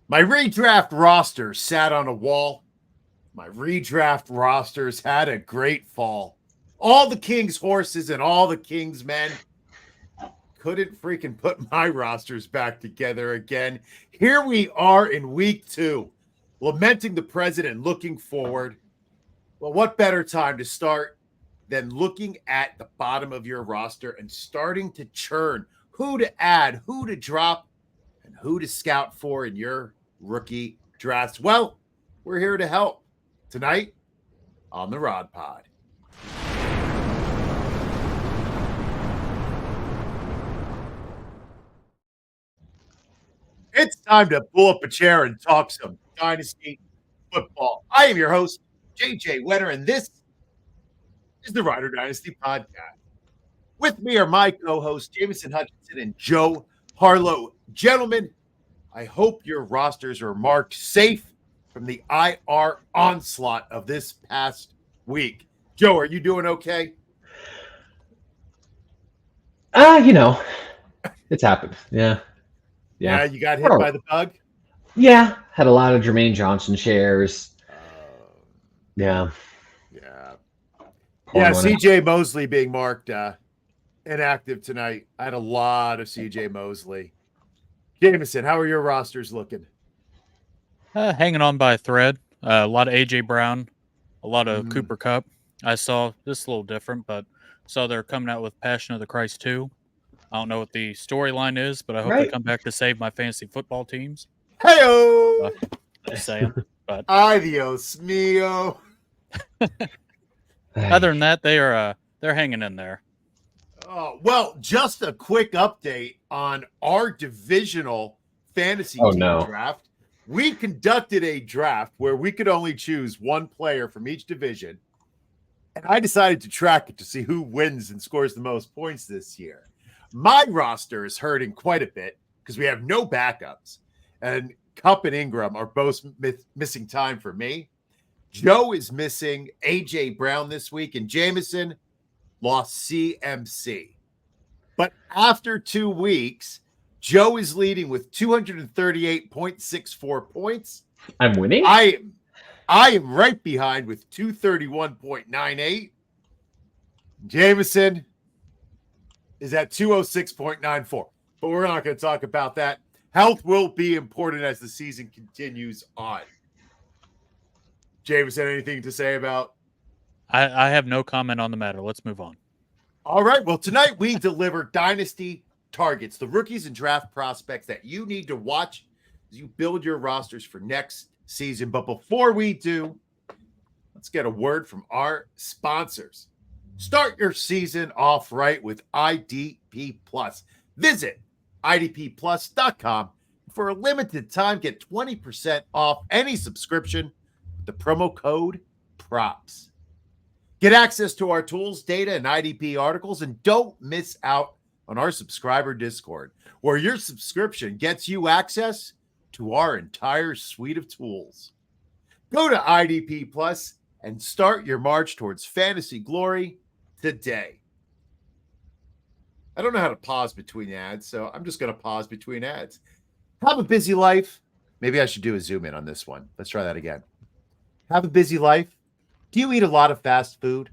My redraft roster sat on a wall. My redraft rosters had a great fall. All the King's horses and all the King's men couldn't freaking put my rosters back together again. Here we are in week 2, lamenting the president, looking forward. Well, what better time to start than looking at the bottom of your roster and starting to churn who to add, who to drop, and who to scout for in your rookie drafts? Well, we're here to help tonight on the Rod Pod. It's time to pull up a chair and talk some Dynasty Football. I am your host, JJ Wenner, and this is the Rider Dynasty Podcast. With me are my co-hosts, Jameson Hutchison and Joe Harlow. Gentlemen, I hope your rosters are marked safe from the IR onslaught of this past week. Joe, are you doing okay? It's happened. Yeah, you got hit by the bug? Yeah, had a lot of Jermaine Johnson shares. Yeah, CJ Mosley being marked inactive tonight. I had a lot of CJ Mosley. Jameson, how are your rosters looking? Hanging on by a thread. A lot of AJ Brown, a lot of Cooper Kupp. I saw this a little different, but saw they're coming out with Passion of the Christ 2. I don't know what the storyline is, but I hope they come back to save my fantasy football teams. Hey-o! Just saying. But adios mio. Other than that, they're hanging in there. Well, just a quick update on our divisional fantasy team draft. We conducted a draft where we could only choose one player from each division, and I decided to track it to see who wins and scores the most points this year. My roster is hurting quite a bit because we have no backups, and Kupp and Ingram are both missing time for me. Joe is missing A.J. Brown this week, and Jameson lost CMC. But after 2 weeks, Joe is leading with 238.64 points. I'm winning? I am right behind with 231.98. Jameson is at 206.94. But we're not going to talk about that. Health will be important as the season continues on. Jameson, anything to say about? I have no comment on the matter. Let's move on. All right. Well, tonight we deliver Dynasty targets, the rookies and draft prospects that you need to watch as you build your rosters for next season. But before we do, let's get a word from our sponsors. Start your season off right with IDP Plus. Visit idpplus.com. For a limited time, get 20% off any subscription with the promo code PROPS. Get access to our tools, data, and IDP articles, and don't miss out on our subscriber Discord, where your subscription gets you access to our entire suite of tools. Go to IDP Plus and start your march towards fantasy glory today. I don't know how to pause between ads, so I'm just going to pause between ads. Have a busy life. Maybe I should do a zoom in on this one. Let's try that again. Have a busy life. Do you eat a lot of fast food?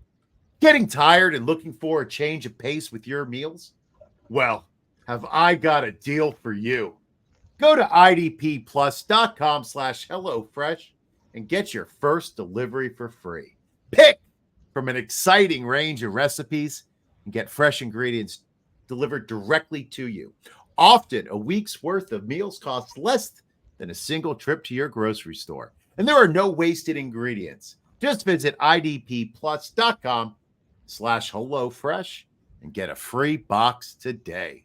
Getting tired and looking for a change of pace with your meals? Well, have I got a deal for you. Go to idpplus.com/HelloFresh and get your first delivery for free. Pick from an exciting range of recipes and get fresh ingredients delivered directly to you. Often, a week's worth of meals costs less than a single trip to your grocery store. And there are no wasted ingredients. Just visit idpplus.com/HelloFresh and get a free box today.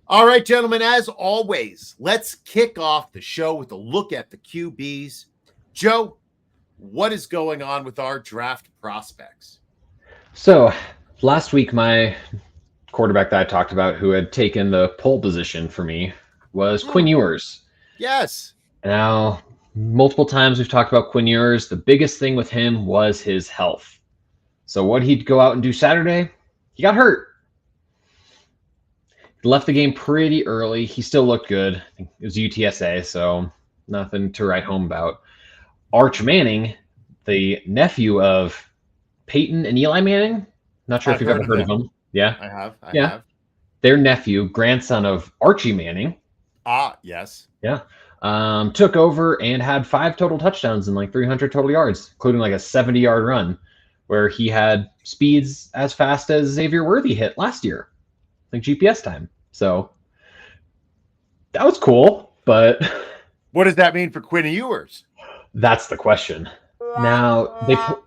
All right, gentlemen, as always, let's kick off the show with a look at the QBs. Joe, what is going on with our draft prospects? So last week, my quarterback that I talked about who had taken the pole position for me was Quinn Ewers. Yes. Now, multiple times we've talked about Quinn Ewers. The biggest thing with him was his health. So what he'd go out and do Saturday, he got hurt. left the game pretty early. He still looked good. I think it was UTSA, so nothing to write home about. Arch Manning, the nephew of Peyton and Eli Manning. Not sure if you've ever heard of them. Yeah. I have. I Yeah. have. Their nephew, grandson of Archie Manning. Ah, yes. Yeah. Took over and had 5 total touchdowns and like 300 total yards, including like a 70-yard run where he had speeds as fast as Xavier Worthy hit last year, like GPS time. So that was cool, but What does that mean for Quinn Ewers? that's the question. Now they Mhm.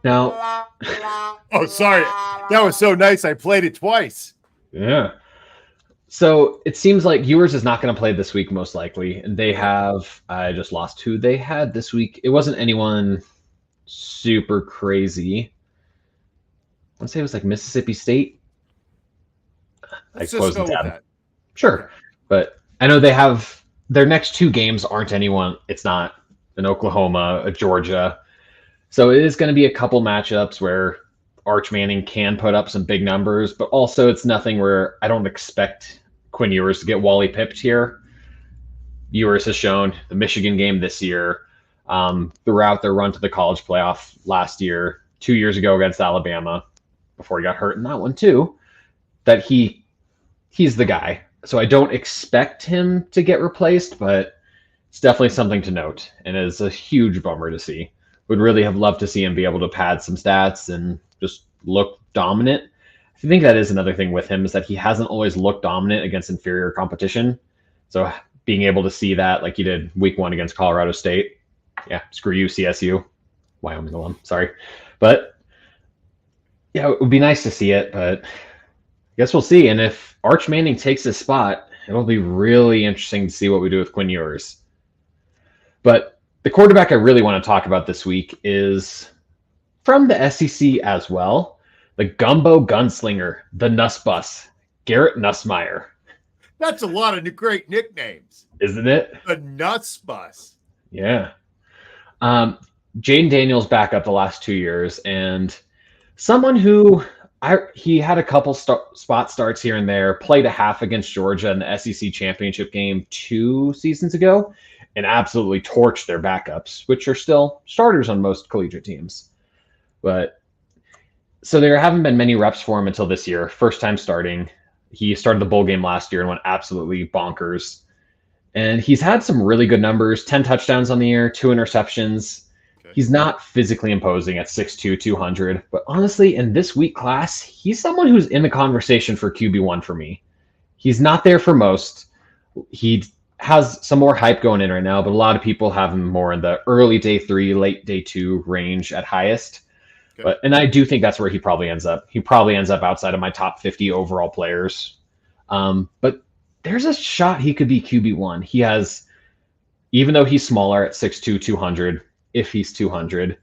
Now Oh, sorry. That was so nice. I played it twice. yeah. So it seems like Ewers is not going to play this week, most likely. And they have, I just lost who they had this week. It wasn't anyone super crazy. I want to say it was like Mississippi State. Let's I just closed go the with tab. that. Sure. But I know they have their next 2 games aren't anyone. It's not an Oklahoma, a Georgia. So it is going to be a couple matchups where Arch Manning can put up some big numbers, but also it's nothing where I don't expect Quinn Ewers to get Wally pipped here. Ewers has shown the Michigan game this year, throughout their run to the college playoff last year, 2 years ago against Alabama, before he got hurt in that one too, that he's the guy. So I don't expect him to get replaced, but it's definitely something to note, and it's a huge bummer to see. Would really have loved to see him be able to pad some stats and just look dominant. I think that is another thing with him, is that he hasn't always looked dominant against inferior competition. So being able to see that, like he did week 1 against Colorado State, yeah, screw you, CSU, Wyoming alum, sorry. But yeah, it would be nice to see it, but I guess we'll see. And if Arch Manning takes his spot, it'll be really interesting to see what we do with Quinn Ewers. But the quarterback I really want to talk about this week is from the SEC as well, the gumbo gunslinger, the Nuss Bus, Garrett Nussmeier. That's a lot of great nicknames. Isn't it? The Nuts Bus. Yeah. Jaden Daniels back up the last 2 years, and someone who he had a couple spot starts here and there, played a half against Georgia in the SEC championship game 2 seasons ago, and absolutely torched their backups, which are still starters on most collegiate teams. But so there haven't been many reps for him until this year. First time starting. He started the bowl game last year and went absolutely bonkers. And he's had some really good numbers, 10 touchdowns on the year, 2 interceptions. Okay. He's not physically imposing at 6'2", 200. But honestly, in this week class, he's someone who's in the conversation for QB1 for me. He's not there for most. He has some more hype going in right now, but a lot of people have him more in the early day 3, late day 2 range at highest. Okay. And I do think that's where he probably ends up. He probably ends up outside of my top 50 overall players. But there's a shot he could be QB1. He has, even though he's smaller at 6'2", 200, if he's 200,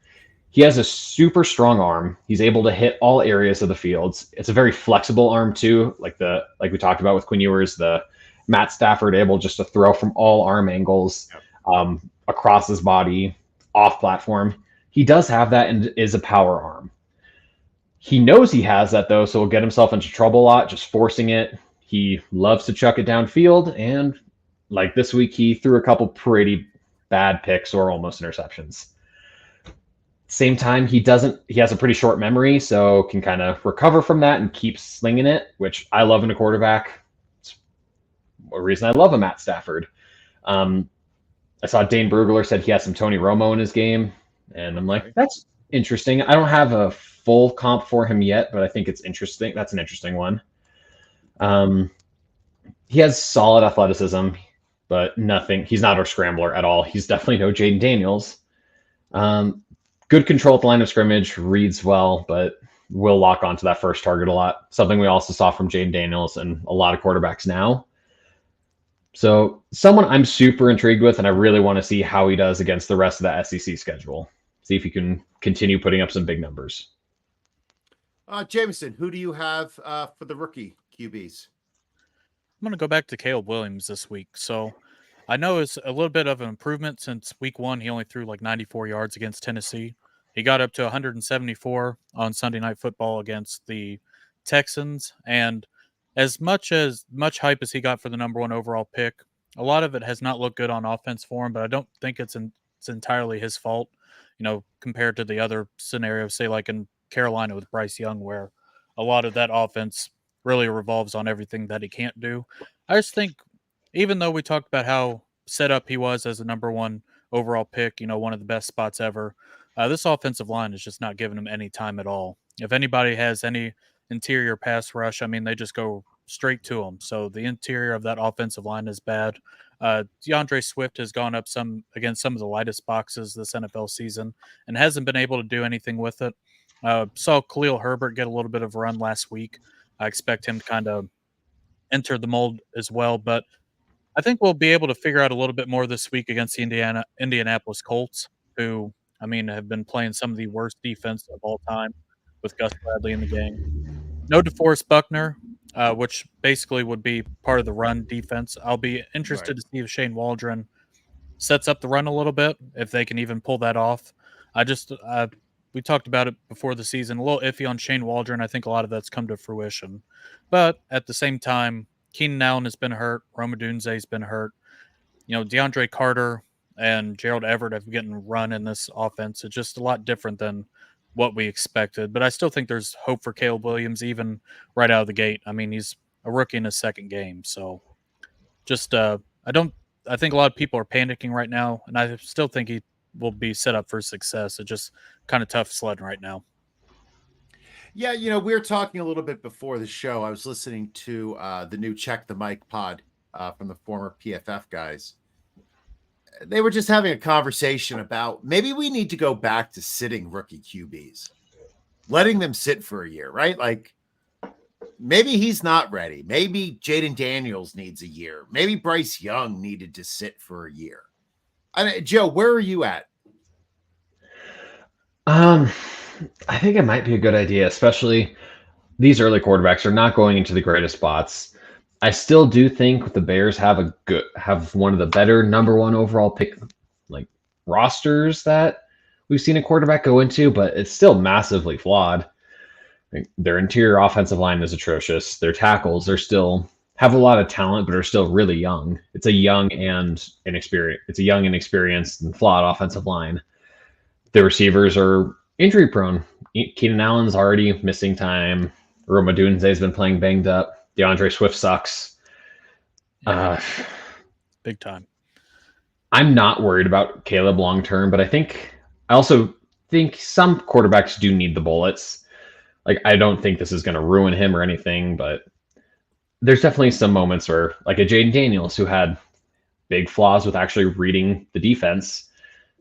he has a super strong arm. He's able to hit all areas of the fields. It's a very flexible arm too, like we talked about with Quinn Ewers, the Matt Stafford able just to throw from all arm angles, across his body, off platform. He does have that and is a power arm. He knows he has that though, so he'll get himself into trouble a lot, just forcing it. He loves to chuck it downfield, and like this week, he threw a couple pretty bad picks or almost interceptions. Same time, he has a pretty short memory, so can kind of recover from that and keep slinging it, which I love in a quarterback. It's a reason I love a Matt Stafford. I saw Dane Brugler said he has some Tony Romo in his game, and I'm like, that's interesting. I don't have a full comp for him yet, but I think it's interesting. That's an interesting one. He has solid athleticism, but nothing. He's not a scrambler at all. He's definitely no Jaden Daniels. Good control at the line of scrimmage, reads well, but will lock onto that first target a lot. Something we also saw from Jaden Daniels and a lot of quarterbacks now. So someone I'm super intrigued with, and I really want to see how he does against the rest of the SEC schedule. See if he can continue putting up some big numbers. Jameson, who do you have for the rookie QBs? I'm going to go back to Caleb Williams this week. So I know it's a little bit of an improvement since week 1. He only threw like 94 yards against Tennessee. He got up to 174 on Sunday Night Football against the Texans, and as much hype as he got for the number 1 overall pick, a lot of it has not looked good on offense for him. But I don't think it's entirely his fault. Compared to the other scenarios, say like in Carolina with Bryce Young, where a lot of that offense really revolves on everything that he can't do. I just think, even though we talked about how set up he was as a number 1 overall pick, one of the best spots ever, this offensive line is just not giving him any time at all. If anybody has any interior pass rush, they just go straight to him. So the interior of that offensive line is bad. DeAndre Swift has gone up against some of the lightest boxes this NFL season and hasn't been able to do anything with it. Saw Khalil Herbert get a little bit of a run last week. I expect him to kind of enter the mold as well, but I think we'll be able to figure out a little bit more this week against the Indianapolis Colts, who, have been playing some of the worst defense of all time with Gus Bradley in the game. No DeForest Buckner, which basically would be part of the run defense. I'll be interested to see if Shane Waldron sets up the run a little bit, if they can even pull that off. We talked about it before the season, a little iffy on Shane Waldron. I think a lot of that's come to fruition. But at the same time, Keenan Allen has been hurt. Rome Odunze's been hurt. DeAndre Carter and Gerald Everett have gotten run in this offense. It's just a lot different than what we expected. But I still think there's hope for Caleb Williams, even right out of the gate. He's a rookie in his second game. So just I think a lot of people are panicking right now, and I still think he will be set up for success. It's just kind of tough sledding right now. Yeah, we were talking a little bit before the show. I was listening to the new Check the Mic pod from the former PFF guys. They were just having a conversation about maybe we need to go back to sitting rookie QBs, letting them sit for a year, right? Like maybe he's not ready. Maybe Jaden Daniels needs a year. Maybe Bryce Young needed to sit for a year. Joe, where are you at? I think it might be a good idea, especially these early quarterbacks are not going into the greatest spots. I still do think the Bears have one of the better number 1 overall pick rosters that we've seen a quarterback go into, but it's still massively flawed. Their interior offensive line is atrocious. Their tackles are still have a lot of talent, but are still really young. It's a young and inexperienced and flawed offensive line. The receivers are injury prone. Keenan Allen's already missing time. Rome Odunze's been playing banged up. DeAndre Swift sucks. Big time. I'm not worried about Caleb long term, but I also think some quarterbacks do need the bullets. I don't think this is going to ruin him or anything, but there's definitely some moments where, like a Jaden Daniels, who had big flaws with actually reading the defense.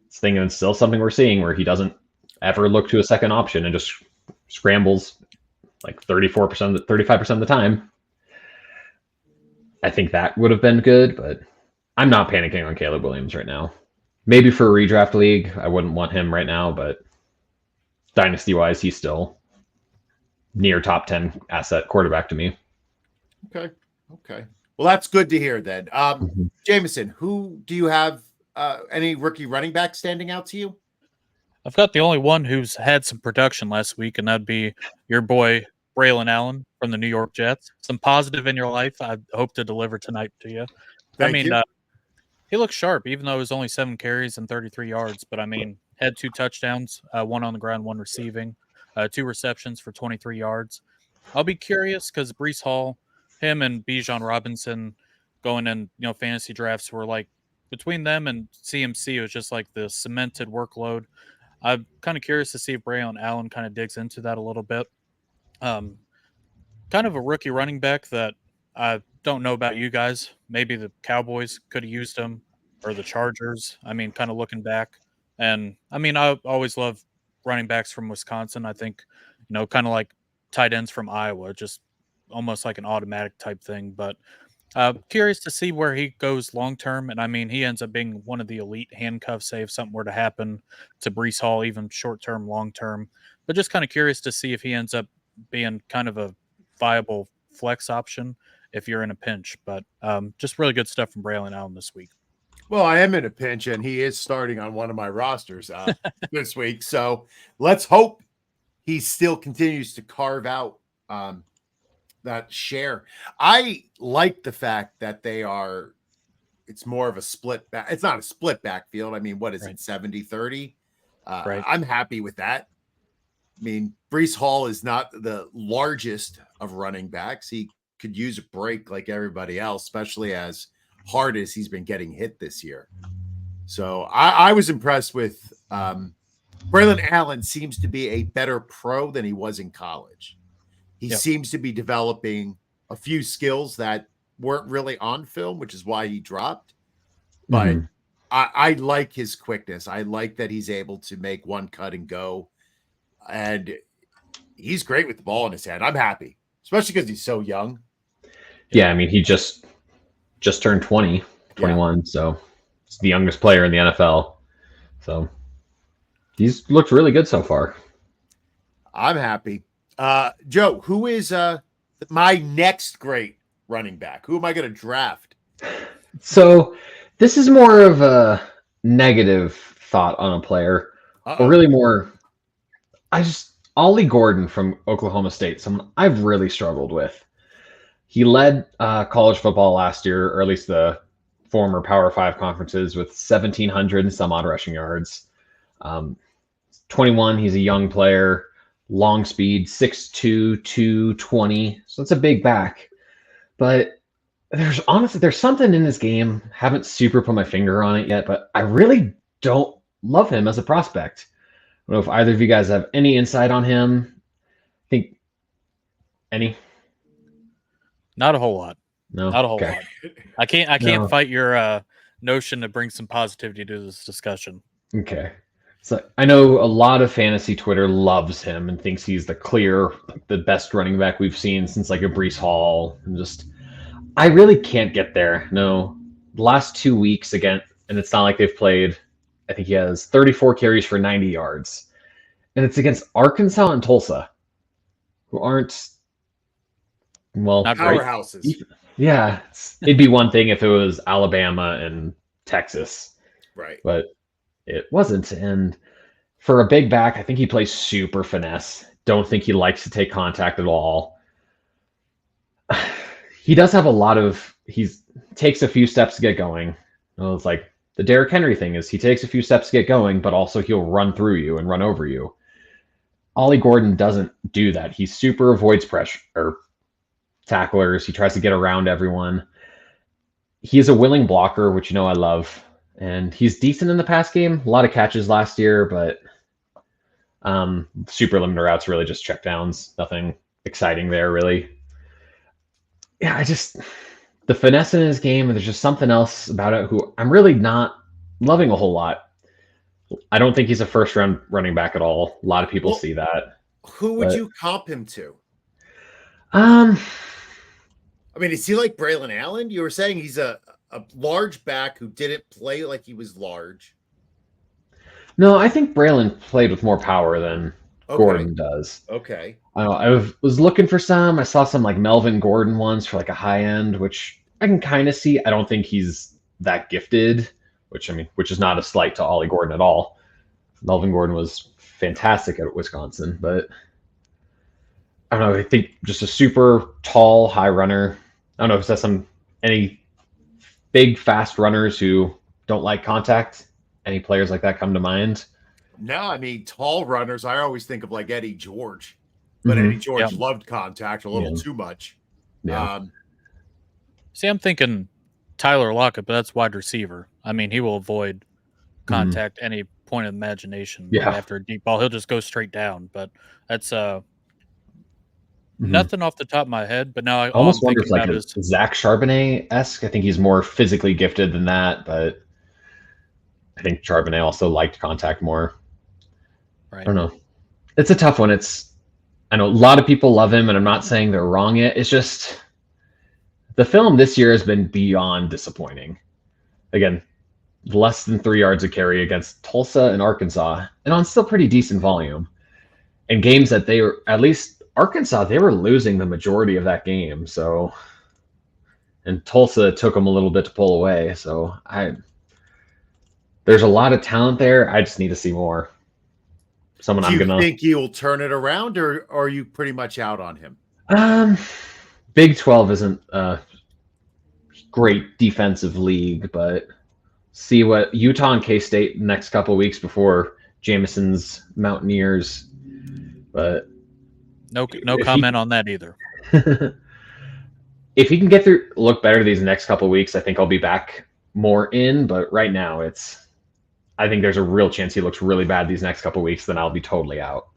It's still something we're seeing where he doesn't ever look to a second option and just scrambles 34%, 35% of the time. I think that would have been good, but I'm not panicking on Caleb Williams right now. Maybe for a redraft league, I wouldn't want him right now, but dynasty-wise, he's still near top 10 asset quarterback to me. Okay. Well, that's good to hear then. Jameson, who do you have any rookie running back standing out to you? I've got the only one who's had some production last week, and that'd be your boy Braelon Allen from the New York Jets. Some positive in your life, I hope to deliver tonight to you. Thank you. He looks sharp, even though it was only 7 carries and 33 yards. But had 2 touchdowns, 1 on the ground, 1 receiving, 2 receptions for 23 yards. I'll be curious because Breece Hall, him and Bijan Robinson going in, fantasy drafts were between them and CMC, it was just the cemented workload. I'm kind of curious to see if Braelon Allen kind of digs into that a little bit. Kind of a rookie running back that I don't know about you guys. Maybe the Cowboys could have used him, or the Chargers. Kind of looking back. And, I always love running backs from Wisconsin. I think, kind of like tight ends from Iowa, just almost like an automatic type thing. But curious to see where he goes long term. And he ends up being one of the elite handcuffs, say if something were to happen to Breece Hall, even short term, long term. But just kind of curious to see if he ends up being kind of a viable flex option if you're in a pinch. But just really good stuff from Braelon Allen this week. Well, I am in a pinch, and he is starting on one of my rosters this week. So let's hope he still continues to carve out that share. I like the fact that it's more of a split back. It's not a split backfield. I mean, what is it, 70-30? Right. I'm happy with that. I mean, Breece Hall is not the largest of running backs. He could use a break like everybody else, especially as hard as he's been getting hit this year. So I was impressed with Braelon Allen. Seems to be a better pro than he was in college. He seems to be developing a few skills that weren't really on film, which is why he dropped. But I like his quickness. I like that he's able to make one cut and go. And he's great with the ball in his hand. I'm happy, especially because he's so young. Yeah, I mean, he just turned 21, so he's the youngest player in the NFL. So he's looked really good so far. I'm happy. Joe, who is my next great running back? Who am I going to draft? So this is more of a negative thought on a player, or really more. Ollie Gordon from Oklahoma State, someone I've really struggled with. He led college football last year, or at least the former Power 5 conferences, with 1,700 and some odd rushing yards. 21, he's a young player, long speed, 6'2", 220. So it's a big back. But there's something in his game. Haven't super put my finger on it yet, but I really don't love him as a prospect. I don't know if either of you guys have any insight on him. I think any? Not a whole lot. No, not a whole okay. lot. I can't fight your notion to bring some positivity to this discussion. Okay. So I know a lot of fantasy Twitter loves him and thinks he's the best running back we've seen since like a Breece Hall. And I really can't get there. No, the last 2 weeks again, and it's not like they've played. I think he has 34 carries for 90 yards. And it's against Arkansas and Tulsa, who aren't, well, not powerhouses. Yeah. It'd be one thing if it was Alabama and Texas. Right. But it wasn't. And for a big back, I think he plays super finesse. Don't think he likes to take contact at all. He does have he takes a few steps to get going. Well, it's like the Derrick Henry thing is he takes a few steps to get going, but also he'll run through you and run over you. Ollie Gordon doesn't do that. He super avoids pressure or tacklers. He tries to get around everyone. He is a willing blocker, which I love. And he's decent in the pass game. A lot of catches last year, but super limited routes, really just check downs. Nothing exciting there, really. Yeah, the finesse in his game, and there's just something else about it who I'm really not loving a whole lot. I don't think he's a first-round running back at all. A lot of people see that. Who would you comp him to? I mean, is he like Braelon Allen? You were saying he's a large back who didn't play like he was large. No, I think Braelon played with more power than Gordon does. Okay. I was looking for some. I saw some like Melvin Gordon ones for like a high end, which I can kind of see. I don't think he's that gifted, which is not a slight to Ollie Gordon at all. Melvin Gordon was fantastic at Wisconsin, but I don't know. I think just a super tall, high runner. I don't know if that's any big, fast runners who don't like contact. Any players like that come to mind? No, I mean, tall runners, I always think of like Eddie George. But Eddie George loved contact a little too much. Yeah. See, I'm thinking Tyler Lockett, but that's wide receiver. I mean, he will avoid contact any point of imagination. Yeah. After a deep ball, he'll just go straight down. But that's nothing off the top of my head. But now I almost wonder if like a Zach Charbonnet-esque. I think he's more physically gifted than that, but I think Charbonnet also liked contact more. Right. I don't know. It's a tough one. I know a lot of people love him, and I'm not saying they're wrong yet. It's just the film this year has been beyond disappointing. Again, less than 3 yards a carry against Tulsa and Arkansas, and on still pretty decent volume. And games that they were, at least Arkansas, they were losing the majority of that game. So, and Tulsa took them a little bit to pull away. So there's a lot of talent there. I just need to see more. Do you think he will turn it around, or are you pretty much out on him? Big 12 isn't a great defensive league, but see what Utah and K-State the next couple of weeks before Jameson's Mountaineers. But No comment on that either. If he can look better these next couple of weeks, I think I'll be back more in. But right now, I think there's a real chance he looks really bad these next couple of weeks. Then I'll be totally out.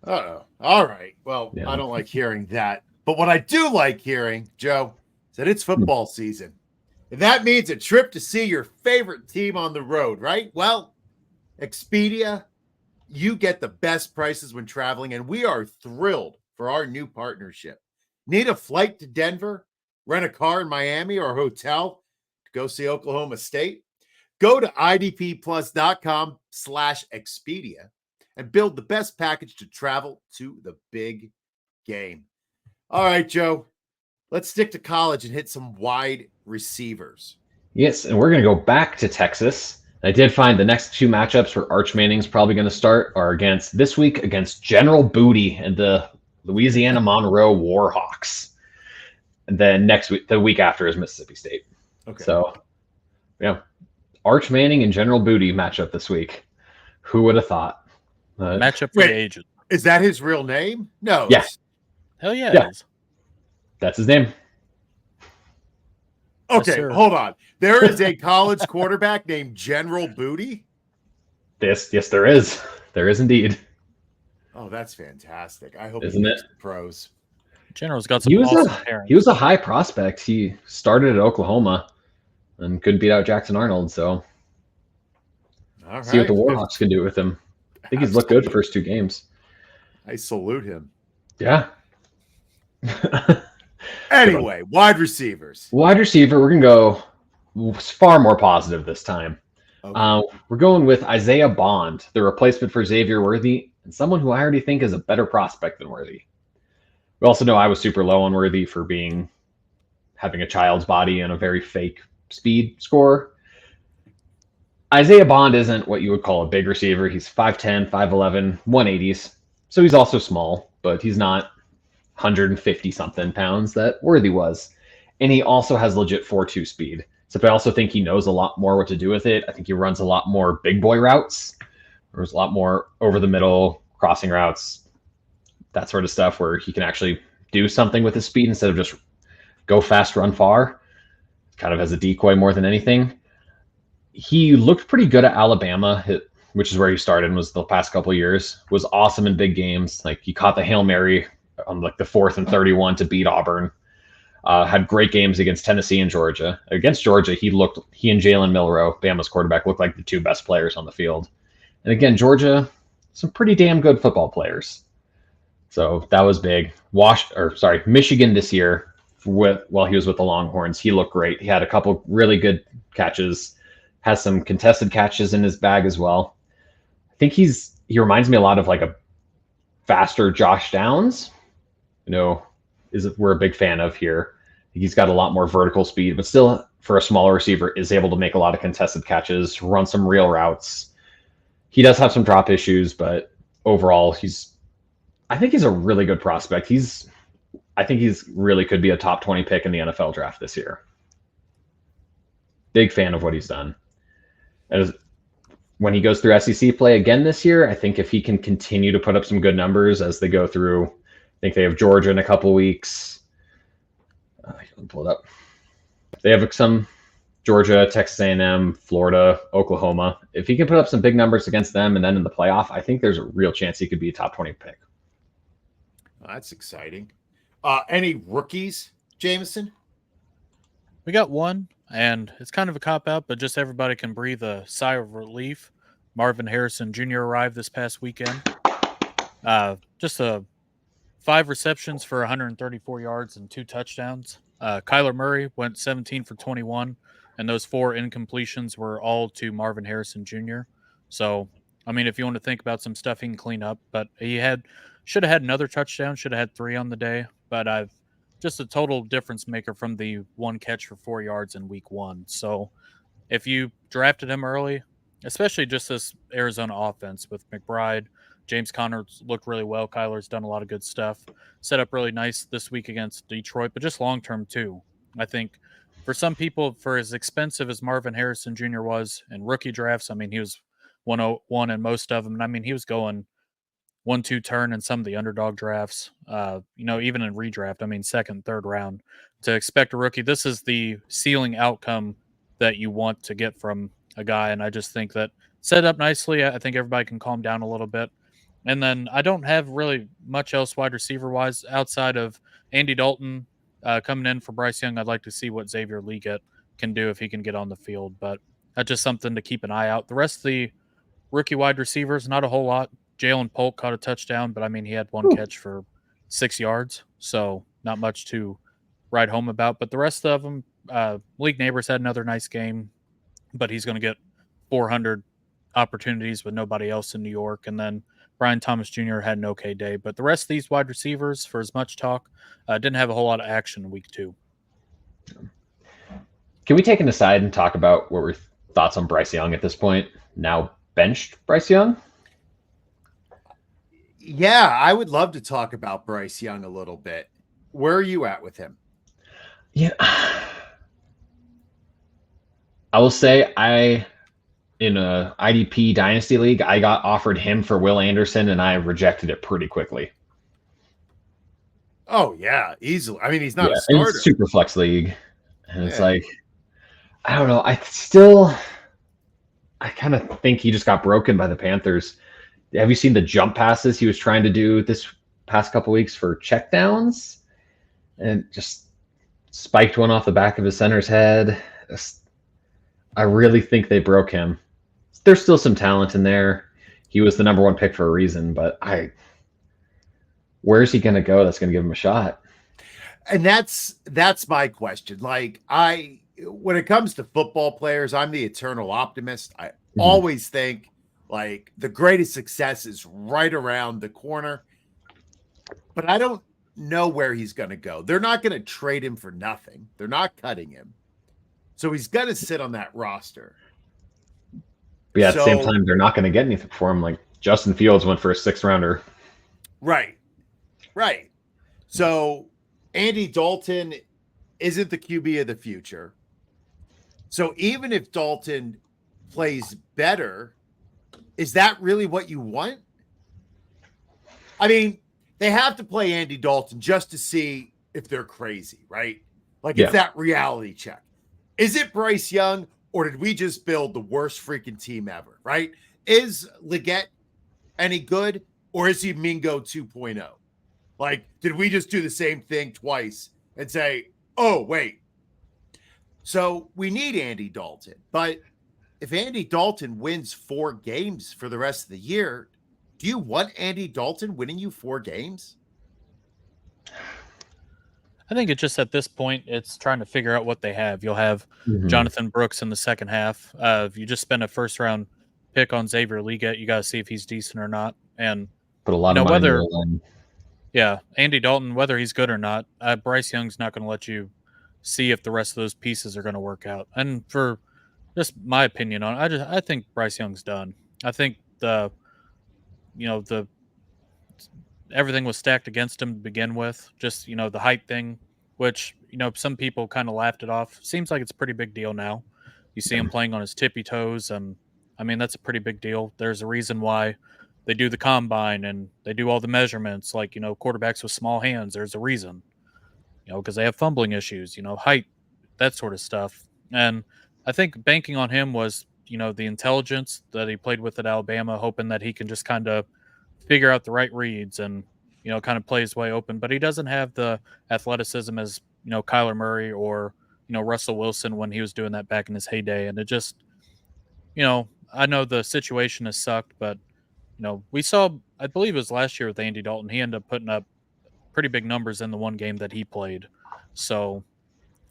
Oh, all right. Well, yeah. I don't like hearing that. But what I do like hearing, Joe, is that it's football season. And that means a trip to see your favorite team on the road, right? Well, Expedia, you get the best prices when traveling, and we are thrilled for our new partnership. Need a flight to Denver, rent a car in Miami, or a hotel to go see Oklahoma State? Go to idpplus.com/Expedia and build the best package to travel to the big game. All right, Joe, let's stick to college and hit some wide receivers. Yes, and we're going to go back to Texas. I did find the next two matchups where Arch Manning's probably going to start are this week against General Booty and the Louisiana Monroe Warhawks. And then next week, the week after, is Mississippi State. Okay. So, Arch Manning and General Booty matchup this week. Who would have thought? Matchup for the ages. Is that his real name? No. Yeah. Hell yeah, it is. That's his name. Okay, yes, hold on. There is a college quarterback named General Booty? Yes, there is. There is indeed. Oh, that's fantastic. I hope Isn't it? Pros. General's got some awesome parents. He was a high prospect. He started at Oklahoma and couldn't beat out Jackson Arnold, so see what the Warhawks can do with him. I think he's looked good the first two games. I salute him. Yeah. Anyway, wide receivers. Wide receiver, we're going to go far more positive this time. Okay. We're going with Isaiah Bond, the replacement for Xavier Worthy, and someone who I already think is a better prospect than Worthy. We also know I was super low on Worthy for having a child's body and a very fake speed score. Isaiah Bond isn't what you would call a big receiver. He's 5'10", 5'11", 180s. So he's also small, but he's not 150-something pounds that Worthy was. And he also has legit 4.2 speed. So I also think he knows a lot more what to do with it. I think he runs a lot more big boy routes. There's a lot more over the middle, crossing routes, that sort of stuff where he can actually do something with his speed instead of just go fast, run far. Kind of as a decoy more than anything. He looked pretty good at Alabama, which is where he started and was the past couple of years. Was awesome in big games. Like he caught the Hail Mary on like the 4th and 31 to beat Auburn. Had great games against Tennessee and Georgia. Against Georgia, he and Jalen Milroe, Bama's quarterback, looked like the two best players on the field. And again, Georgia, some pretty damn good football players. So that was big. Michigan this year, while he was with the Longhorns, he looked great. He had a couple really good catches, has some contested catches in his bag as well. I think he reminds me a lot of like a faster Josh Downs. We're a big fan of here. He's got a lot more vertical speed, but still, for a smaller receiver, is able to make a lot of contested catches, run some real routes. He does have some drop issues, but overall, I think he's a really good prospect. I think he's really could be a top 20 pick in the NFL draft this year. Big fan of what he's done. When he goes through SEC play again this year, I think if he can continue to put up some good numbers as they go through, I think they have Georgia in a couple weeks. I can pull it up. They have some Georgia, Texas A&M, Florida, Oklahoma. If he can put up some big numbers against them and then in the playoff, I think there's a real chance he could be a top 20 pick. That's exciting. Any rookies, Jameson? We got one, and it's kind of a cop-out, but just everybody can breathe a sigh of relief. Marvin Harrison Jr. arrived this past weekend. Just 5 receptions for 134 yards and 2 touchdowns. Kyler Murray went 17 for 21, and those 4 incompletions were all to Marvin Harrison Jr. So, I mean, if you want to think about some stuff he can clean up, but he should have had another touchdown, should have had 3 on the day, but just a total difference maker from the 1 catch for 4 yards in week 1. So if you drafted him early, especially just this Arizona offense with McBride, James Conner's looked really well. Kyler's done a lot of good stuff. Set up really nice this week against Detroit, but just long term too. I think for some people, for as expensive as Marvin Harrison Jr. was in rookie drafts, I mean, he was 101 in most of them. And I mean, he was going 1-2 turn in some of the underdog drafts, even in redraft, I mean, second, third round. To expect a rookie, this is the ceiling outcome that you want to get from a guy. And I just think that set up nicely, I think everybody can calm down a little bit. And then I don't have really much else wide receiver-wise outside of Andy Dalton coming in for Bryce Young. I'd like to see what Xavier Leggett can do if he can get on the field. But that's just something to keep an eye out. The rest of the rookie wide receivers, not a whole lot. Jalen Polk caught a touchdown, but I mean, he had one catch for 6 yards, so not much to write home about. But the rest of them, Malik Neighbors had another nice game, but he's going to get 400 opportunities with nobody else in New York. And then Brian Thomas Jr. had an okay day. But the rest of these wide receivers, for as much talk, didn't have a whole lot of action in week 2. Can we take an aside and talk about what were thoughts on Bryce Young at this point? Now benched Bryce Young? Yeah, I would love to talk about Bryce Young a little bit. Where are you at with him? Yeah. I will say in a IDP Dynasty League, I got offered him for Will Anderson, and I rejected it pretty quickly. Oh, yeah, easily. I mean, he's not a starter. And it's super flex league. And it's like, I don't know. I kind of think he just got broken by the Panthers. Have you seen the jump passes he was trying to do this past couple weeks for checkdowns? And just spiked one off the back of his center's head. I really think they broke him. There's still some talent in there. He was the number 1 pick for a reason, but where's he going to go that's going to give him a shot? And that's my question. Like, when it comes to football players, I'm the eternal optimist. I always think like the greatest success is right around the corner, but I don't know where he's going to go. They're not going to trade him for nothing. They're not cutting him. So he's going to sit on that roster. But yeah, at the same time, they're not going to get anything for him. Like Justin Fields went for a 6th rounder. Right. So Andy Dalton isn't the QB of the future. So even if Dalton plays better, is that really what you want? I mean, they have to play Andy Dalton just to see if they're crazy, right? Like, it's that reality check. Is it Bryce Young, or did we just build the worst freaking team ever, right? Is Leggett any good, or is he Mingo 2.0? Like, did we just do the same thing twice and say, oh, wait. So we need Andy Dalton, but if Andy Dalton wins 4 games for the rest of the year, do you want Andy Dalton winning you 4 games? I think it's just at this point, it's trying to figure out what they have. You'll have Jonathan Brooks in the second half. If you just spend a first-round pick on Xavier Leggett, you got to see if he's decent or not. And put a lot of money on. Yeah, Andy Dalton, whether he's good or not, Bryce Young's not going to let you see if the rest of those pieces are going to work out. And for just my opinion on it, I think Bryce Young's done. I think everything was stacked against him to begin with. Just, the height thing, which, some people kind of laughed it off. Seems like it's a pretty big deal now. You see him playing on his tippy toes, and I mean, that's a pretty big deal. There's a reason why they do the combine and they do all the measurements, like, quarterbacks with small hands. There's a reason, because they have fumbling issues, height, that sort of stuff. And I think banking on him was, the intelligence that he played with at Alabama, hoping that he can just kind of figure out the right reads and, kind of play his way open. But he doesn't have the athleticism as, Kyler Murray or, Russell Wilson when he was doing that back in his heyday. And it just, I know the situation has sucked, but, we saw, I believe it was last year with Andy Dalton, he ended up putting up pretty big numbers in the one game that he played. So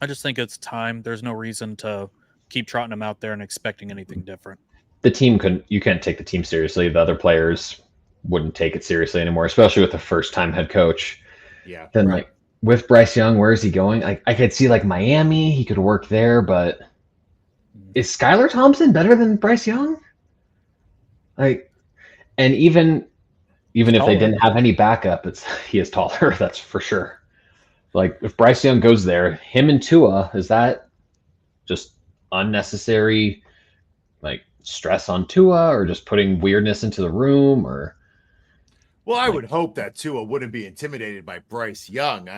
I just think it's time. There's no reason to keep trotting him out there and expecting anything different. You can't take the team seriously. The other players wouldn't take it seriously anymore, especially with the first-time head coach. Yeah. Then, like, with Bryce Young, where is he going? I could see, like, Miami. He could work there, but is Skylar Thompson better than Bryce Young? And even Even if they taller. didn't have any backup, he is taller. That's for sure. Like if Bryce Young goes there, him and Tua, is that just unnecessary, like stress on Tua, or just putting weirdness into the room, or? Well, I would hope that Tua wouldn't be intimidated by Bryce Young.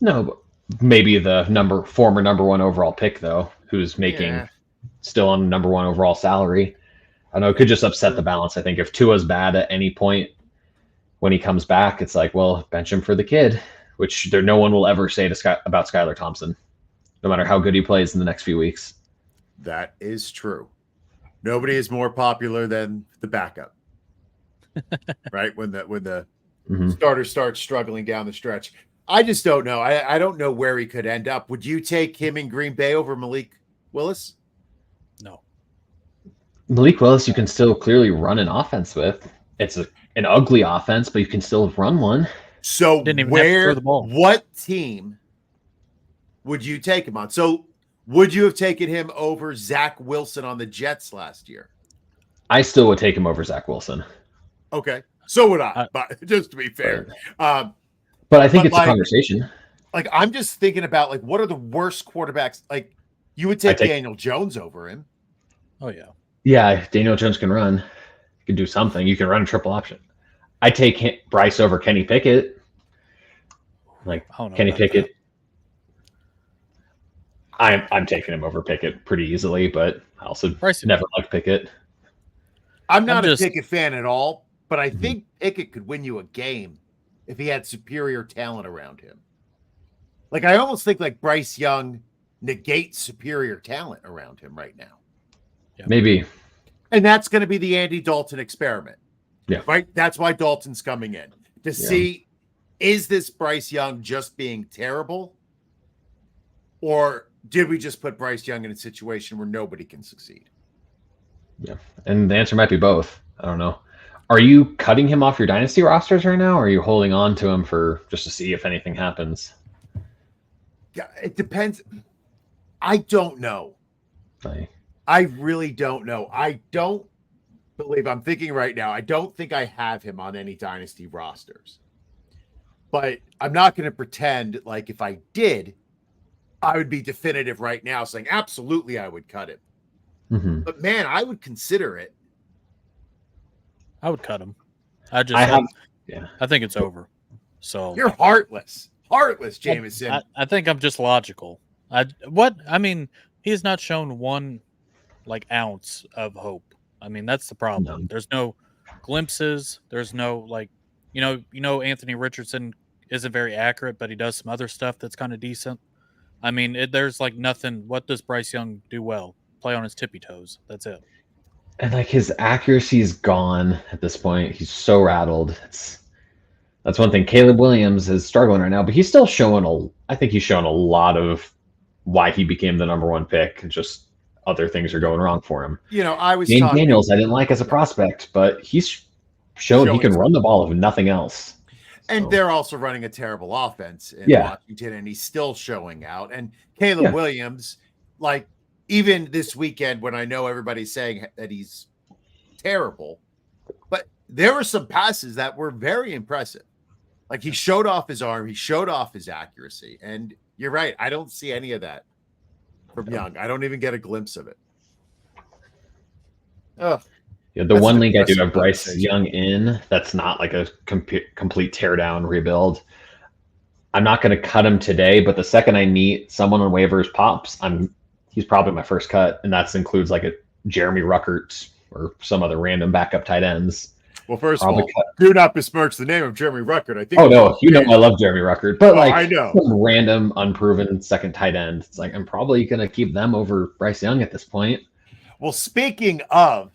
No, but maybe the former number one overall pick though, who's making still on number one overall salary. I know it could just upset the balance. I think if Tua's bad at any point when he comes back, it's like, well, bench him for the kid, which no one will ever say about Skylar Thompson, no matter how good he plays in the next few weeks. That is true. Nobody is more popular than the backup, right? When the starter starts struggling down the stretch. I just don't know. I don't know where he could end up. Would you take him in Green Bay over Malik Willis? No. Malik Willis, you can still clearly run an offense with. It's an ugly offense, but you can still run one. So what team would you take him on? So would you have taken him over Zach Wilson on the Jets last year? I still would take him over Zach Wilson. Okay. So would I, but just to be fair. But I think it's a conversation. Like, I'm just thinking about, like, what are the worst quarterbacks? Like, you would take Daniel Jones over him. Oh, yeah. Yeah, Daniel Jones can run. You can do something. You can run a triple option. I take Bryce over Kenny Pickett. Like, Kenny Pickett. I'm taking him over Pickett pretty easily, but I also never liked Pickett. I'm not a Pickett fan at all, but I think Pickett could win you a game if he had superior talent around him. Like, I almost think like Bryce Young negates superior talent around him right now. Yeah. Maybe. And that's going to be the Andy Dalton experiment. Yeah. Right? That's why Dalton's coming in to see, is this Bryce Young just being terrible? Or did we just put Bryce Young in a situation where nobody can succeed? Yeah. And the answer might be both. I don't know. Are you cutting him off your dynasty rosters right now, or are you holding on to him for just to see if anything happens? Yeah, it depends. I don't know. I really don't know. I don't believe, I'm thinking right now, I don't think I have him on any dynasty rosters. But I'm not going to pretend like if I did, I would be definitive right now saying absolutely I would cut him. Mm-hmm. But man, I would consider it. I would cut him. I think it's over. So you're heartless, Jameson. I think I'm just logical. He's not shown one like ounce of hope. I mean, that's the problem. No. There's no glimpses. There's no Anthony Richardson isn't very accurate, but he does some other stuff that's kind of decent. I mean, there's like nothing. What does Bryce Young do well? Play on his tippy toes. That's it. And like his accuracy is gone at this point. He's so rattled. That's one thing. Caleb Williams is struggling right now, but he's still showing I think he's shown a lot of why he became the number one pick, and just other things are going wrong for him. I was Dane Daniels I didn't like as a prospect, but he's shown he can run the ball if nothing else. And they're also running a terrible offense in Washington, and he's still showing out. And Caleb Williams, like, even this weekend when I know everybody's saying that he's terrible, but there were some passes that were very impressive. Like, he showed off his arm, he showed off his accuracy. And you're right, I don't see any of that from Young. I don't even get a glimpse of it. Oh, yeah, the one league I do have Bryce Young in, that's not like a complete teardown rebuild. I'm not going to cut him today, but the second I meet someone on waivers pops, he's probably my first cut, and that includes like a Jeremy Ruckert or some other random backup tight ends. Well, first of all, do not besmirch the name of Jeremy Ruckert. I think. Oh no, I love Jeremy Ruckert, but I know some random unproven second tight end. It's like I'm probably going to keep them over Bryce Young at this point. Well, speaking of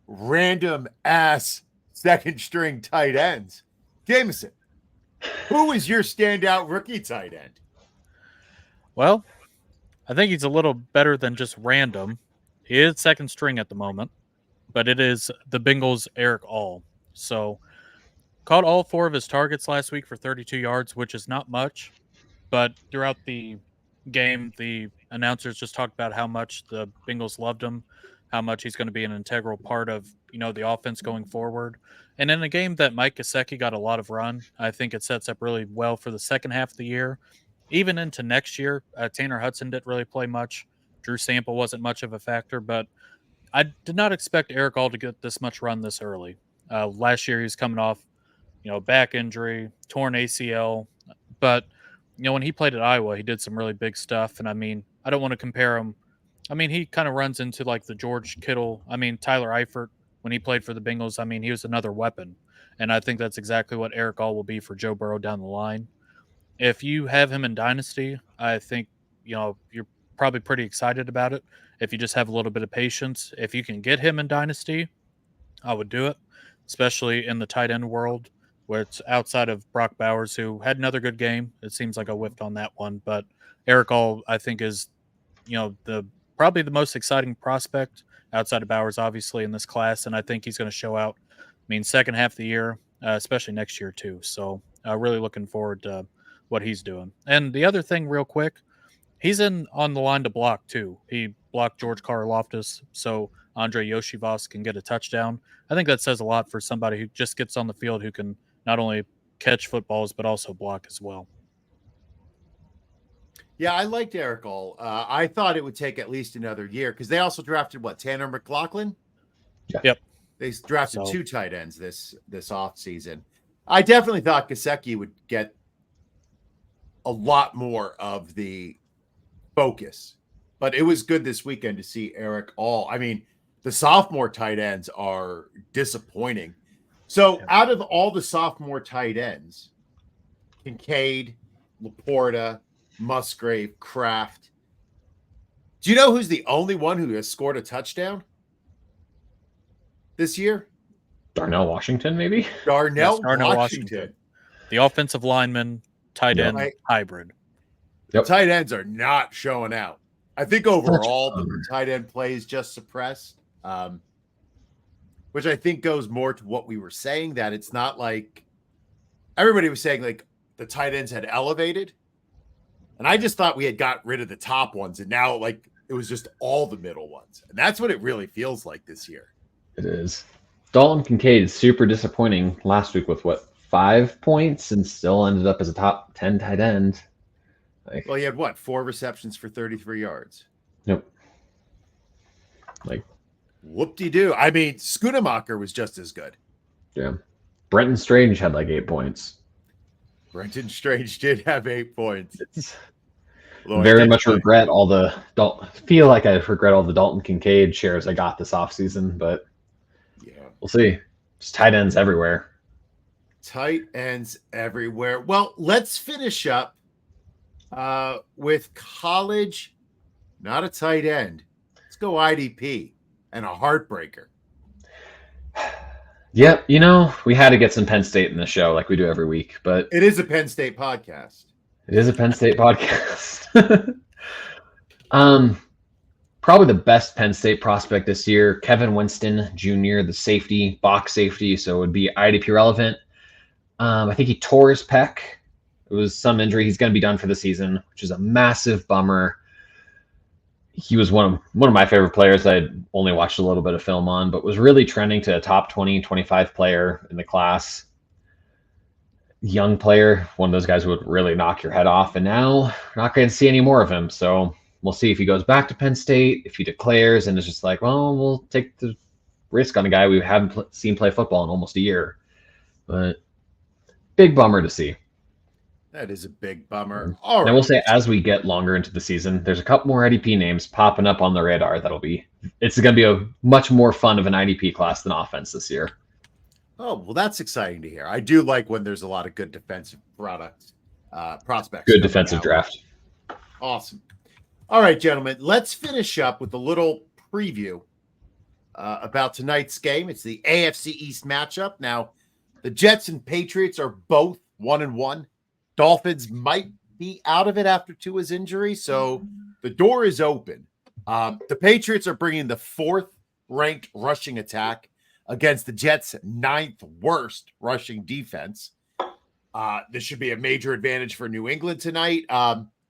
random ass second string tight ends, Jameson, who is your standout rookie tight end? Well, I think he's a little better than just random. He is second string at the moment, but it is the Bengals' Erick All. So, caught all 4 of his targets last week for 32 yards, which is not much. But throughout the game, the announcers just talked about how much the Bengals loved him, how much he's going to be an integral part of, the offense going forward. And in a game that Mike Gesicki got a lot of run, I think it sets up really well for the second half of the year. Even into next year, Tanner Hudson didn't really play much. Drew Sample wasn't much of a factor, but I did not expect Erick All to get this much run this early. Last year, he was coming off, back injury, torn ACL. But, when he played at Iowa, he did some really big stuff. And, I don't want to compare him. He kind of runs into, like, the George Kittle. Tyler Eifert, when he played for the Bengals, he was another weapon. And I think that's exactly what Erick All will be for Joe Burrow down the line. If you have him in Dynasty, I think, you're probably pretty excited about it. If you just have a little bit of patience, if you can get him in Dynasty, I would do it, especially in the tight end world where it's outside of Brock Bowers, who had another good game. It seems like I whiffed on that one, but Erick All, I think, is, probably the most exciting prospect outside of Bowers, obviously, in this class, and I think he's going to show out. Second half of the year, especially next year too. So, really looking forward to what he's doing. And the other thing, real quick, he's on the line to block too. He blocked George Karlaftis, so Andre Yoshivas can get a touchdown. I think that says a lot for somebody who just gets on the field who can not only catch footballs but also block as well. Yeah, I liked Erick All. I thought it would take at least another year because they also drafted Tanner McLaughlin? Yeah. Yep. They drafted two tight ends this offseason. I definitely thought Gesicki would get a lot more of the focus, but it was good this weekend to see Erick All. The sophomore tight ends are disappointing. So out of all the sophomore tight ends, Kincaid, Laporta, Musgrave, Kraft, do you know who's the only one who has scored a touchdown this year? Darnell Washington, maybe? Darnell Washington. The offensive lineman, tight end hybrid. Yep. Tight ends are not showing out. I think overall the tight end play is just suppressed, which I think goes more to what we were saying, that it's not like everybody was saying like the tight ends had elevated. And I just thought we had got rid of the top ones, and now like it was just all the middle ones. And that's what it really feels like this year. It is. Dalton Kincaid is super disappointing last week with 5 points and still ended up as a top 10 tight end. Well, he had 4 receptions for 33 yards. Yep. Whoop-de-doo. Schoonemacher was just as good. Yeah. Brenton Strange had 8 points. Brenton Strange did have 8 points. Very much regret all the feel like I regret all the Dalton Kincaid shares I got this offseason, but yeah, we'll see. Just tight ends everywhere. Tight ends everywhere. Well, let's finish up with college, not a tight end. Let's go IDP and a heartbreaker. Yep, we had to get some Penn State in the show like we do every week, but it is a Penn State podcast. It is a Penn State podcast. Probably the best Penn State prospect this year, Kevin Winston Jr., the safety, box safety, so it would be IDP relevant. I think he tore his pec. It was some injury. He's going to be done for the season, which is a massive bummer. He was one of my favorite players I only watched a little bit of film on, but was really trending to a top 20, 25 player in the class. Young player, one of those guys who would really knock your head off, and now we're not going to see any more of him. So we'll see if he goes back to Penn State, if he declares and is just like, well, we'll take the risk on a guy we haven't seen play football in almost a year. But big bummer to see. That is a big bummer. All right. And I will say, as we get longer into the season, there's a couple more IDP names popping up on the radar. It's going to be a much more fun of an IDP class than offense this year. Oh, well, that's exciting to hear. I do like when there's a lot of good defensive prospects. Good defensive draft. Awesome. All right, gentlemen, let's finish up with a little preview about tonight's game. It's the AFC East matchup. Now, the Jets and Patriots are both 1-1. Dolphins might be out of it after Tua's injury, so the door is open. The Patriots are bringing the 4th-ranked rushing attack against the Jets' 9th worst rushing defense. This should be a major advantage for New England tonight.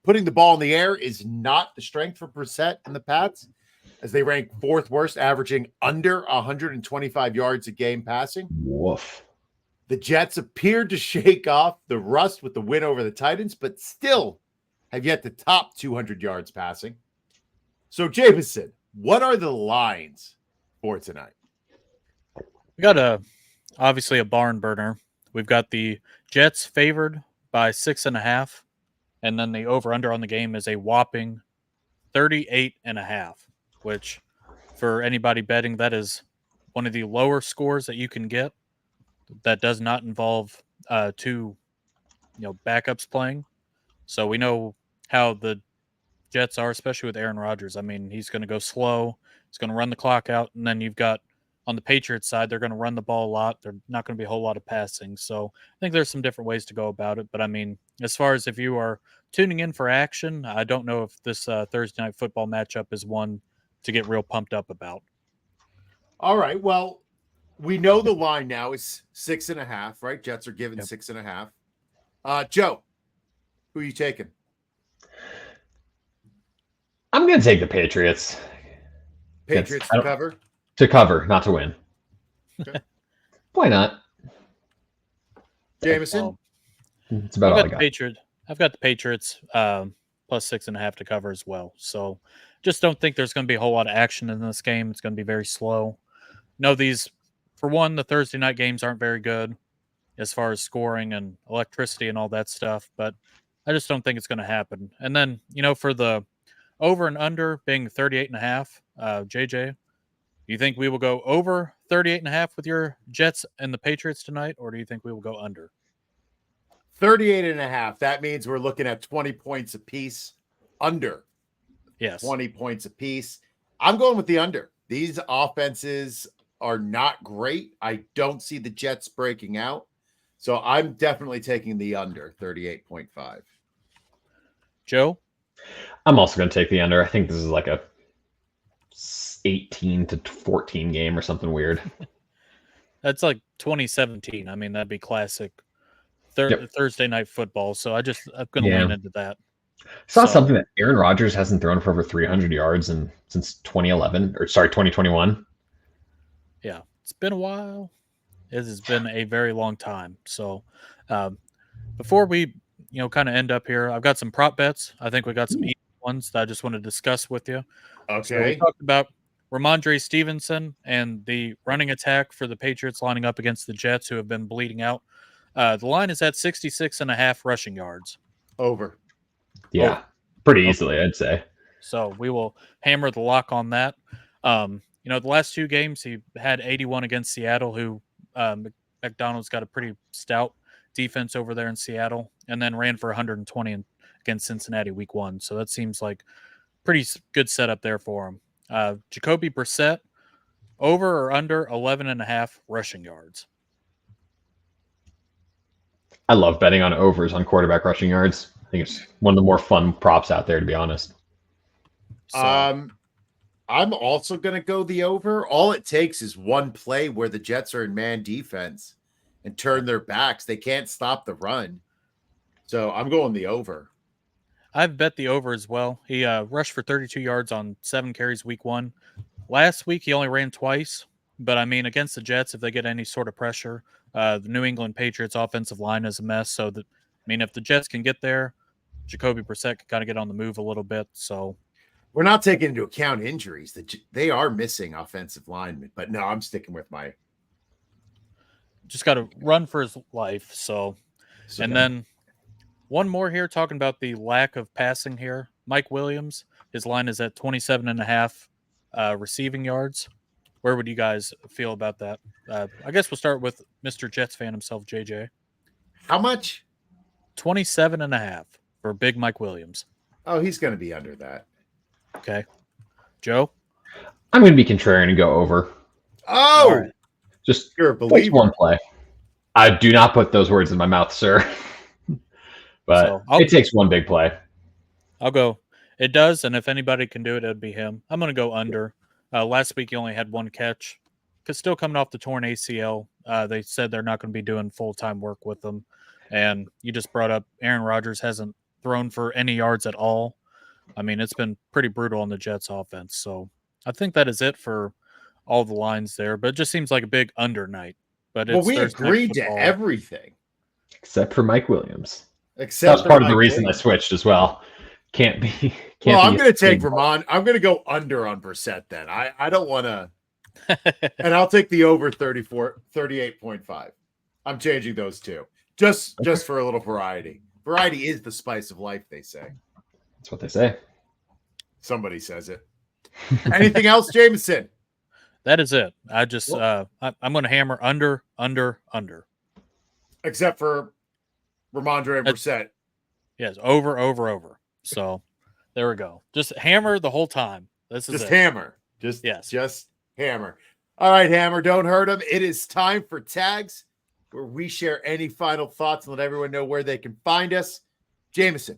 Putting the ball in the air is not the strength for Brissett and the Pats. as they rank fourth worst, averaging under 125 yards a game passing. Woof. The Jets appeared to shake off the rust with the win over the Titans, but still have yet to top 200 yards passing. So, Jameson, what are the lines for tonight? We got obviously a barn burner. We've got the Jets favored by 6.5, and then the over-under on the game is a whopping 38.5, which for anybody betting, that is one of the lower scores that you can get. That does not involve two, backups playing. So we know how the Jets are, especially with Aaron Rodgers. I mean, he's going to go slow. He's going to run the clock out, and then you've got on the Patriots side, they're going to run the ball a lot. They're not going to be a whole lot of passing. So I think there's some different ways to go about it. But I mean, as far as if you are tuning in for action, I don't know if this Thursday night football matchup is one to get real pumped up about. All right. Well, we know the line now is 6.5, right? Jets are given 6.5. Joe, who are you taking? I'm going to take the Patriots. Patriots to cover? To cover, not to win. Okay. Why not? Jameson? It's about all I got. I've got the Patriots plus 6.5 to cover as well. So just don't think there's going to be a whole lot of action in this game. It's going to be very slow. No, for one, the Thursday night games aren't very good as far as scoring and electricity and all that stuff, but I just don't think it's going to happen. And then, for the over and under being 38.5, JJ, do you think we will go over 38.5 with your Jets and the Patriots tonight, or do you think we will go under? 38.5. That means we're looking at 20 points apiece. Under. Yes. 20 points apiece. I'm going with the under. These offenses are not great. I don't see the Jets breaking out. So I'm definitely taking the under 38.5. Joe? I'm also going to take the under. I think this is like a 18-14 game or something weird. That's like 2017. I mean, that'd be classic Thursday night football. So I'm going to lean into that. Saw something that Aaron Rodgers hasn't thrown for over 300 yards since 2021. Yeah, it's been a while. It has been a very long time. So before we, kind of end up here, I've got some prop bets. I think we got some easy ones that I just want to discuss with you. Okay. So we talked about Ramondre Stevenson and the running attack for the Patriots lining up against the Jets, who have been bleeding out. The line is at 66.5 rushing yards. Over. Yeah, pretty easily, I'd say. So we will hammer the lock on that. The last two games, he had 81 against Seattle, who McDonald's got a pretty stout defense over there in Seattle, and then ran for 120 against Cincinnati week 1. So that seems like pretty good setup there for him. Jacoby Brissett, over or under 11.5 rushing yards. I love betting on overs on quarterback rushing yards. I think it's one of the more fun props out there, to be honest. So, I'm also going to go the over. All it takes is one play where the Jets are in man defense and turn their backs. They can't stop the run. So I'm going the over. I've bet the over as well. He rushed for 32 yards on 7 carries week 1. Last week, he only ran twice. But, I mean, against the Jets, if they get any sort of pressure, the New England Patriots offensive line is a mess. So, if the Jets can get there, Jacoby Brissett can kind of get on the move a little bit. So we're not taking into account injuries. They are missing offensive linemen. But, no, I'm sticking with my – just got to run for his life. So and then one more here talking about the lack of passing here. Mike Williams, his line is at 27.5 receiving yards. Where would you guys feel about that? I guess we'll start with Mr. Jets fan himself, JJ. How much? 27.5 for big Mike Williams. Oh, he's going to be under that. Okay. Joe? I'm going to be contrarian and go over. Oh! Right. Just you're a believer. One play. I do not put those words in my mouth, sir. But it takes one big play. I'll go. It does, and if anybody can do it, it'd be him. I'm going to go under. Last week, he only had one catch. Because still coming off the torn ACL, they said they're not going to be doing full-time work with him. And you just brought up Aaron Rodgers hasn't thrown for any yards at all. I mean, it's been pretty brutal on the Jets offense. So I think that is it for all the lines there, but it just seems like a big under night. But Well, it's we Thursday Night agreed to Football. Everything. Except for Mike Williams. Except That was for part of the Mike reason Williams. I switched as well. Can't be. Well, I'm be going to take a- Vermont. I'm going to go under on Brissett then. I don't want to. And I'll take the over 38.5. I'm changing those two. Just for a little variety. Variety is the spice of life, they say. That's what they say. Somebody says it. Anything else, Jameson? That is it. I just I'm going to hammer under. Except for Ramondre and Brissett. Yes, over. So there we go. Just hammer the whole time. This is Just it. hammer. Just hammer. All right, Hammer, don't hurt him. It is time for tags, where we share any final thoughts and let everyone know where they can find us. Jameson.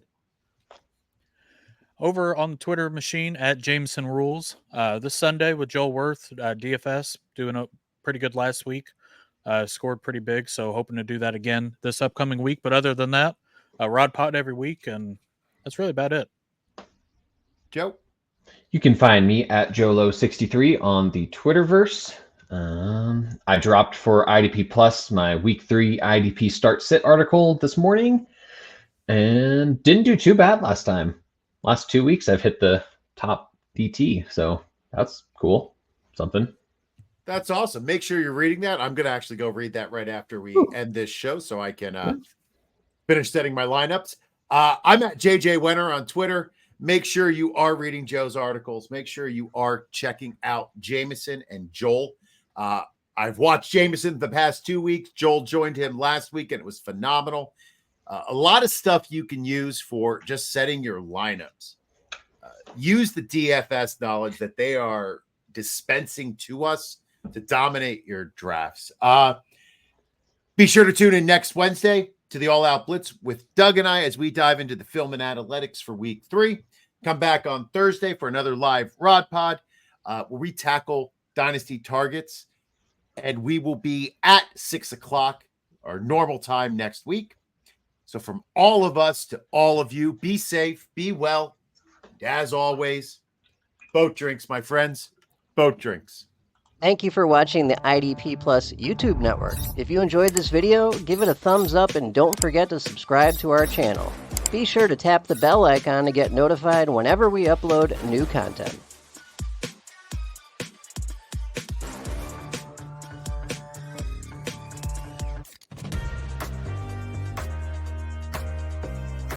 Over on the Twitter machine at Jameson Rules. This Sunday with Joel Worth, DFS, doing a pretty good last week. Scored pretty big, so hoping to do that again this upcoming week. But other than that, Rod Pod every week, and that's really about it. Joe. You can find me at JoeLo63 on the Twitterverse. I dropped for IDP Plus my Week 3 IDP Start Sit article this morning, and didn't do too bad last time. Last 2 weeks, I've hit the top DT, so that's cool. Something. That's awesome. Make sure you're reading that. I'm going to actually go read that right after we end this show so I can finish setting my lineups. I'm at JJ Wenner on Twitter. Make sure you are reading Joe's articles. Make sure you are checking out Jameson and Joel. I've watched Jameson the past 2 weeks. Joel joined him last week, and it was phenomenal. A lot of stuff you can use for just setting your lineups. Use the DFS knowledge that they are dispensing to us to dominate your drafts. Be sure to tune in next Wednesday to the All Out Blitz with Doug and I as we dive into the film and analytics for Week 3. Come back on Thursday for another live Rod Pod where we tackle Dynasty targets, and we will be at 6 o'clock, our normal time next week. So from all of us to all of you, be safe, be well. And as always, boat drinks, my friends, boat drinks. Thank you for watching the IDP Plus YouTube network. If you enjoyed this video, give it a thumbs up and don't forget to subscribe to our channel. Be sure to tap the bell icon to get notified whenever we upload new content.